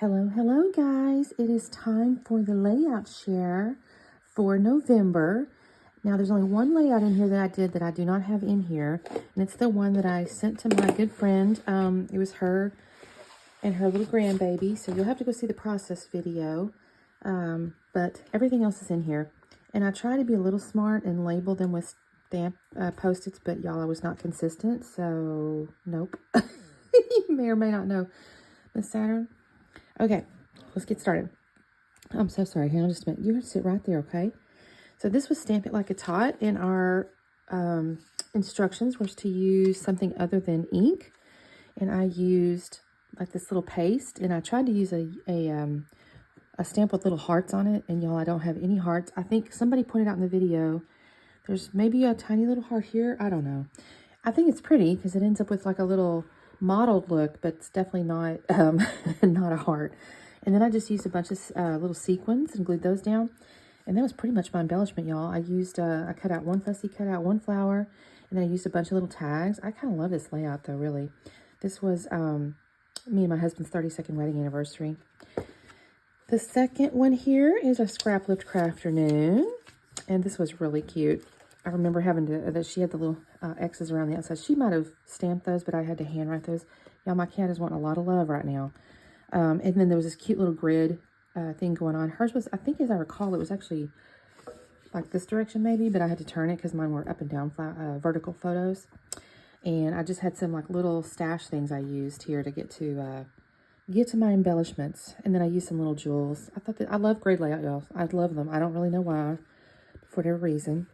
Hello guys. It is time for the layout share for November. Now there's only one layout in here that I did that I do not have in here, and it's the one that I sent to my good friend. It was her and her little grandbaby, so you'll have to go see the process video, but everything else is in here. And I try to be a little smart and label them with stamp post-its, but y'all, I was not consistent, so nope. You may or may not know Miss Saturn. Okay, let's get started. I'm so sorry. Hang on just a minute. You're going to sit right there, okay? So this was Stamp It Like It's Hot, and our instructions was to use something other than ink. And I used like this little paste, and I tried to use a stamp with little hearts on it. And y'all, I don't have any hearts. I think somebody pointed out in the video, there's maybe a tiny little heart here. I don't know. I think it's pretty because it ends up with like a little mottled look, but it's definitely not not a heart. And then I just used a bunch of little sequins and glued those down, and that was pretty much my embellishment, y'all. I used I cut out one fussy cutout, one flower, and then I used a bunch of little tags. I kind of love this layout though, really. This was me and my husband's 32nd wedding anniversary. The second one here is a scrap lift crafternoon, and this was really cute. I remember having to, that she had the little X's around the outside. She might have stamped those, but I had to handwrite those. Y'all, my cat is wanting a lot of love right now. And then there was this cute little grid thing going on. Hers was, I think as I recall, it was actually like this direction maybe, but I had to turn it because mine were up and down vertical photos. And I just had some like little stash things I used here to get to my embellishments. And then I used some little jewels. I thought that, I love grid layout, y'all. I love them. I don't really know why, for whatever reason.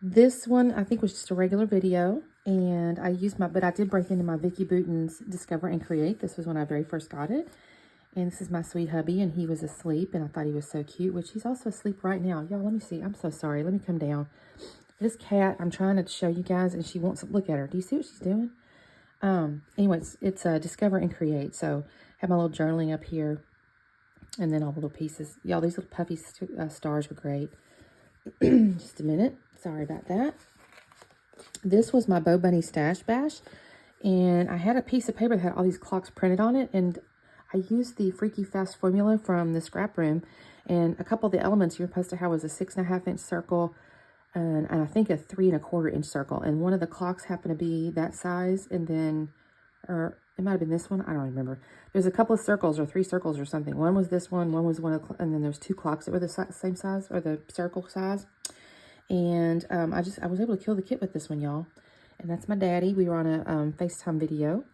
This one, I think, was just a regular video, and I used but I did break into my Vicky Bouton's Discover and Create. This was when I very first got it, and this is my sweet hubby, and he was asleep, and I thought he was so cute, which he's also asleep right now. Y'all, let me see. I'm so sorry. Let me come down. This cat, I'm trying to show you guys, and she wants to look at her. Do you see what she's doing? Anyways, it's Discover and Create, so I have my little journaling up here, and then all the little pieces. Y'all, these little puffy stars were great. Just a minute. Sorry about that. This was my Bo Bunny Stash Bash, and I had a piece of paper that had all these clocks printed on it, and I used the Freaky Fast formula from the scrap room, and a couple of the elements you're supposed to have was a 6.5 inch circle and I think a 3 1/4 inch circle, and one of the clocks happened to be that size, and then, or it might have been this one, I don't remember. There's a couple of circles or 3 circles or something. One was this one was one of the, and then there's 2 clocks that were the same size, or the circle size. And I was able to kill the kit with this one, y'all. And that's my daddy. We were on a FaceTime video,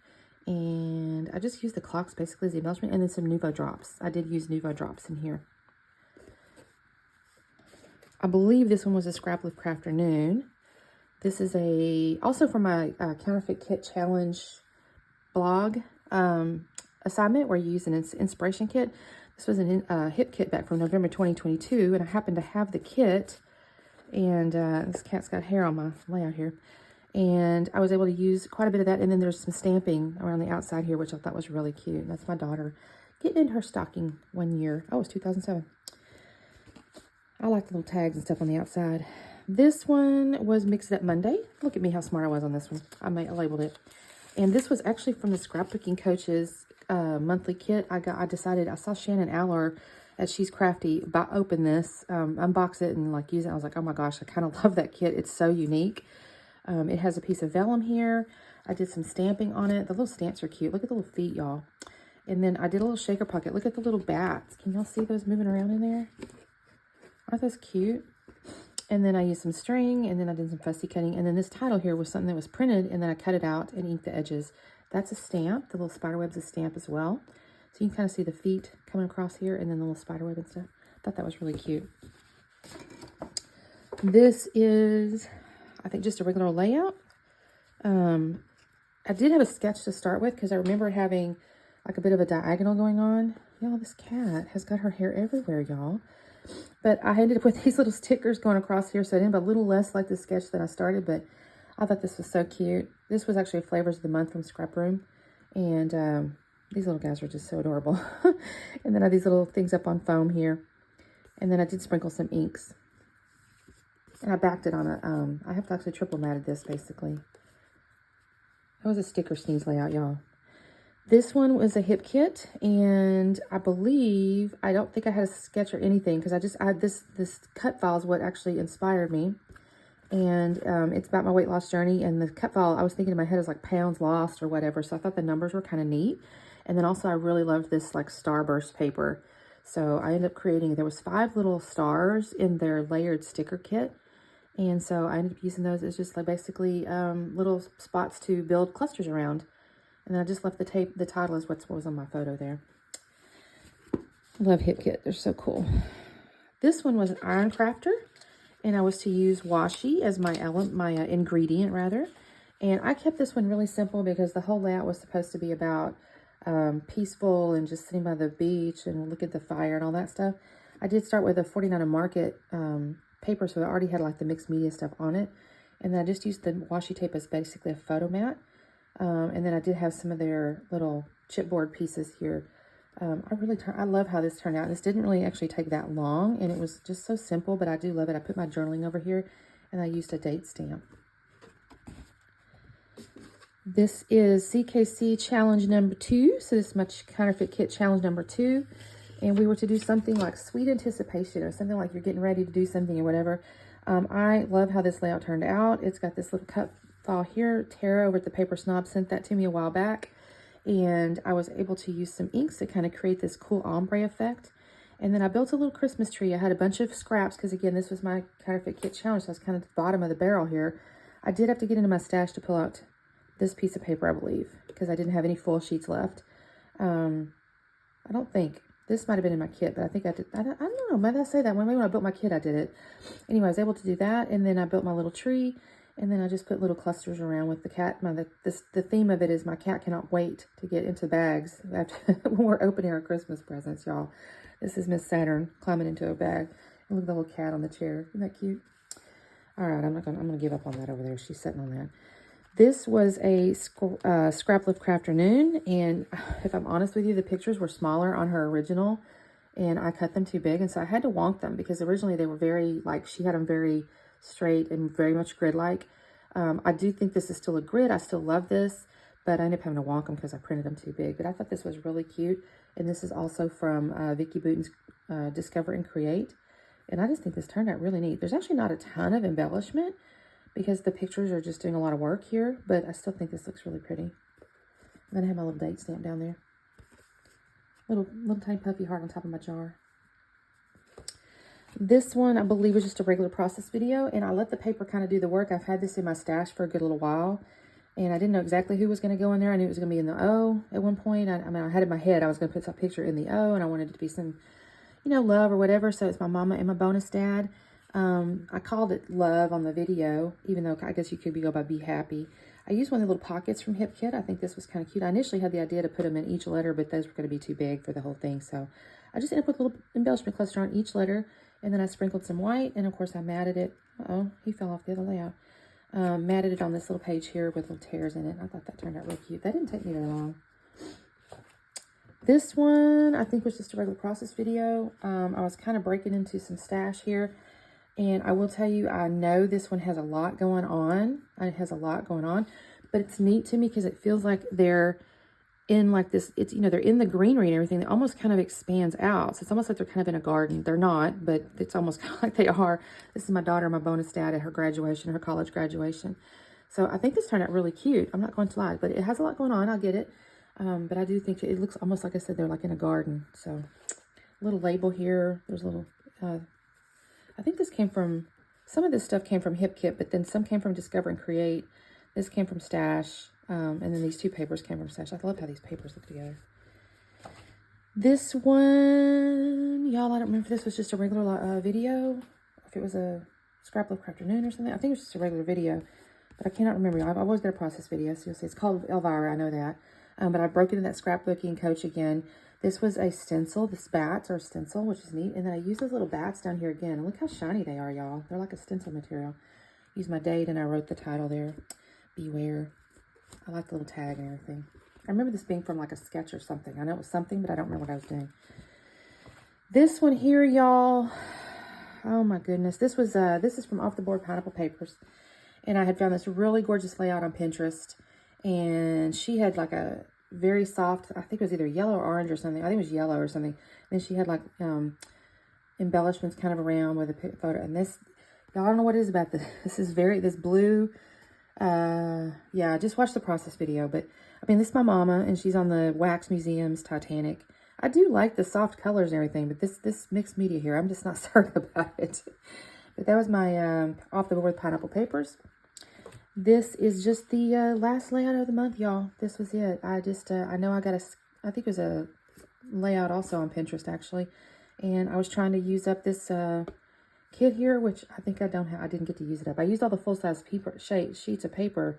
and I just used the clocks basically as the embellishment, and then some Nuvo drops. I did use Nuvo drops in here. I believe this one was a Scrap Lift Crafternoon. This is also from my Counterfeit Kit Challenge blog assignment, where you use an inspiration kit. This was a hip kit back from November 2022, and I happened to have the kit. And this cat's got hair on my layout here. And I was able to use quite a bit of that. And then there's some stamping around the outside here, which I thought was really cute. That's my daughter getting in her stocking one year. Oh, it was 2007. I like the little tags and stuff on the outside. This one was Mix It Up Monday. Look at me, how smart I was on this one. I labeled it. And this was actually from the Scrapbooking Coach's monthly kit. I decided, I saw Shannon Aller as She's Crafty open this, unbox it, and like use it. I was like, oh my gosh, I kind of love that kit. It's so unique. It has a piece of vellum here. I did some stamping on it. The little stamps are cute. Look at the little feet, y'all. And then I did a little shaker pocket. Look at the little bats. Can y'all see those moving around in there? Aren't those cute? And then I used some string, and then I did some fussy cutting. And then this title here was something that was printed, and then I cut it out and inked the edges. That's a stamp. The little spider web's a stamp as well. So you can kind of see the feet coming across here, and then the little spider web and stuff. I thought that was really cute. This is, I think, just a regular layout. I did have a sketch to start with because I remember having like a bit of a diagonal going on. Y'all, this cat has got her hair everywhere, y'all. But I ended up with these little stickers going across here, so it ended up a little less like the sketch that I started, but I thought this was so cute. This was actually Flavors of the Month from Scrap Room, and these little guys are just so adorable. And then I have these little things up on foam here, and then I did sprinkle some inks, and I backed it on a, I have to actually triple matted this, basically. That was a sticker sneeze layout, y'all. This one was a hip kit, and I believe, I don't think I had a sketch or anything, because I had this cut file is what actually inspired me. And it's about my weight loss journey, and the cut file, I was thinking in my head, is like pounds lost or whatever, so I thought the numbers were kind of neat. And then also I really loved this like starburst paper, so I ended up creating, there was 5 little stars in their layered sticker kit, and so I ended up using those as just like basically little spots to build clusters around. And then I just left the title is what was on my photo there. Love Hip Kit, they're so cool. This one was an iron crafter, and I was to use washi as my ingredient rather. And I kept this one really simple because the whole layout was supposed to be about peaceful and just sitting by the beach and look at the fire and all that stuff. I did start with a 49 Market paper, so it already had like the mixed media stuff on it. And then I just used the washi tape as basically a photo mat. And then I did have some of their little chipboard pieces here. I love how this turned out. This didn't really actually take that long, and it was just so simple, but I do love it. I put my journaling over here, and I used a date stamp. This is CKC challenge number 2. So this is my counterfeit kit challenge number 2. And we were to do something like sweet anticipation, or something like you're getting ready to do something or whatever. I love how this layout turned out. It's got this little cut file here. Tara over at the Paper Snob sent that to me a while back, and I was able to use some inks to kind of create this cool ombre effect. And then I built a little Christmas tree. I had a bunch of scraps because, again, this was my counterfeit kit challenge, so I was kind of at the bottom of the barrel here. I did have to get into my stash to pull out this piece of paper, I believe, because I didn't have any full sheets left. I don't think this might have been in my kit, but I think I did. I don't know. Maybe I say that maybe when I built my kit, I did it. Anyway, I was able to do that, and then I built my little tree. And then I just put little clusters around with the cat. The theme of it is my cat cannot wait to get into bags when we're opening our Christmas presents, y'all. This is Miss Saturn climbing into a bag. And look at the little cat on the chair. Isn't that cute? All right, I'm gonna give up on that over there. She's sitting on that. This was a Scrapbook afternoon, and if I'm honest with you, the pictures were smaller on her original, and I cut them too big, and so I had to wonk them because originally they were very, like, she had them very straight and very much grid-like. I do think this is still a grid. I still love this, but I ended up having to wonk them because I printed them too big. But I thought this was really cute, and this is also from Vicky Booten's Discover and Create, and I just think this turned out really neat. There's actually not a ton of embellishment because the pictures are just doing a lot of work here, but I still think this looks really pretty. And then I have my little date stamp down there. Little tiny puffy heart on top of my jar. This one, I believe, was just a regular process video, and I let the paper kind of do the work. I've had this in my stash for a good little while, and I didn't know exactly who was going to go in there. I knew it was going to be in the O at one point. I mean, I had in my head I was going to put some picture in the O, and I wanted it to be some, love or whatever, so it's my mama and my bonus dad. I called it Love on the video, even though I guess you could go by Be Happy. I used one of the little pockets from Hip Kit. I think this was kind of cute. I initially had the idea to put them in each letter, but those were going to be too big for the whole thing, so I just ended up with a little embellishment cluster on each letter. And then I sprinkled some white, and of course I matted it. Uh-oh, he fell off the other layout. Matted it on this little page here with little tears in it. I thought that turned out really cute. That didn't take me very long. This one, I think, was just a regular process video. I was kind of breaking into some stash here. And I will tell you, I know this one has a lot going on. It has a lot going on. But it's neat to me because it feels like they're in like this, it's, they're in the greenery and everything. It almost kind of expands out. So it's almost like they're kind of in a garden. They're not, but it's almost kind of like they are. This is my daughter, my bonus dad at her graduation, her college graduation. So I think this turned out really cute. I'm not going to lie, but it has a lot going on. I get it. But I do think it looks almost like I said, they're like in a garden. So a little label here. There's a little, I think this came from, some of this stuff came from Hip Kit, but then some came from Discover and Create. This came from Stash. And then these 2 papers came from Stash. I love how these papers look together. This one, y'all, I don't remember if this was just a regular video, if it was a Scrapbook afternoon or something. I think it was just a regular video, but I cannot remember. I've always got a process video, so you'll see it's called Elvira, I know that. But I broke into that scrapbooking coach again. This was a stencil. This bats are a stencil, which is neat. And then I use those little bats down here again. And look how shiny they are, y'all. They're like a stencil material. Use my date, and I wrote the title there. Beware. I like the little tag and everything. I remember this being from like a sketch or something. I know it was something, but I don't remember what I was doing. This one here, y'all. Oh my goodness. This is from Off the Board Pineapple Papers. And I had found this really gorgeous layout on Pinterest. And she had like very soft. I think it was either yellow or orange or something. I think it was yellow or something. And then she had like embellishments kind of around with a photo. And this, y'all don't know what it is about this. This blue. Yeah, I just watched the process video. But I mean, this is my mama, and she's on the Wax Museum's Titanic. I do like the soft colors and everything, but this mixed media here, I'm just not certain about it. But that was my off the board with pineapple papers. This is just the last layout of the month, y'all. This was it. I just, I know I think it was a layout also on Pinterest, actually. And I was trying to use up this kit here, which I think I didn't get to use it up. I used all the full-size sheets of paper,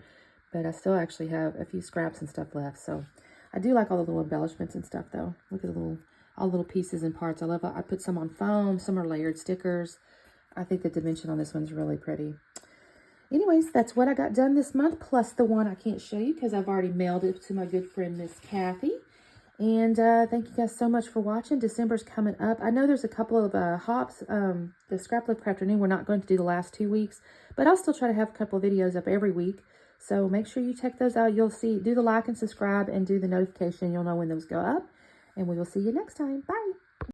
but I still actually have a few scraps and stuff left. So I do like all the little embellishments and stuff, though. Look at all the little pieces and parts. I love it. I put some on foam. Some are layered stickers. I think the dimension on this one's really pretty. Anyways, that's what I got done this month, plus the one I can't show you because I've already mailed it to my good friend, Miss Kathy. And thank you guys so much for watching. December's coming up. I know there's a couple of hops. The Scrapbook Afternoon, we're not going to do the last 2 weeks, but I'll still try to have a couple of videos up every week. So make sure you check those out. You'll see, do the like and subscribe and do the notification. You'll know when those go up. And we will see you next time. Bye.